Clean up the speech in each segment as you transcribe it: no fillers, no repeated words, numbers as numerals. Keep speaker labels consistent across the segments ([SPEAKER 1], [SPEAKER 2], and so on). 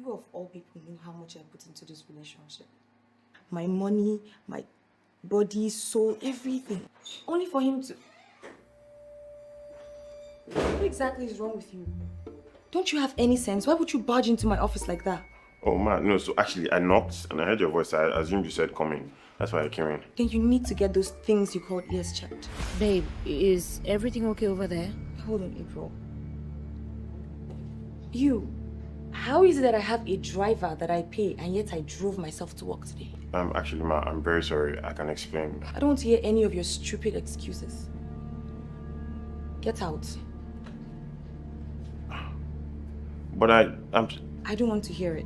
[SPEAKER 1] You of all people know how much I put into this relationship. My money, my body, soul, everything. Only for him to... What exactly is wrong with you? Don't you have any sense? Why would you barge into my office like that?
[SPEAKER 2] Oh man, no, so actually I knocked and I heard your voice. I assumed you said come in. That's why I came in.
[SPEAKER 1] Then you need to get those things you called ears checked.
[SPEAKER 3] Babe, is everything okay over there?
[SPEAKER 1] Hold on, April. How is it that I have a driver that I pay and yet I drove myself to work today?
[SPEAKER 2] Actually, ma, I'm very sorry. I can explain.
[SPEAKER 1] I don't want to hear any of your stupid excuses. Get out.
[SPEAKER 2] But I
[SPEAKER 1] don't want to hear it.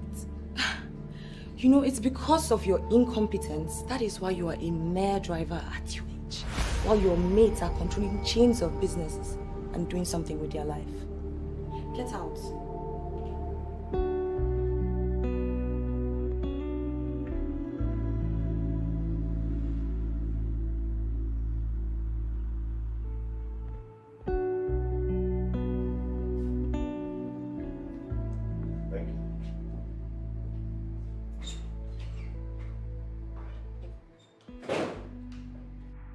[SPEAKER 1] You know, it's because of your incompetence. That is why you are a mere driver at your age. While your mates are controlling chains of businesses and doing something with their life. Get out.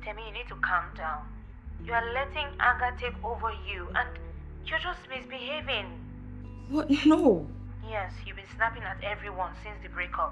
[SPEAKER 4] Temi, you need to calm down. You are letting anger take over you and you're just misbehaving.
[SPEAKER 1] What? No.
[SPEAKER 4] Yes, you've been snapping at everyone since the breakup.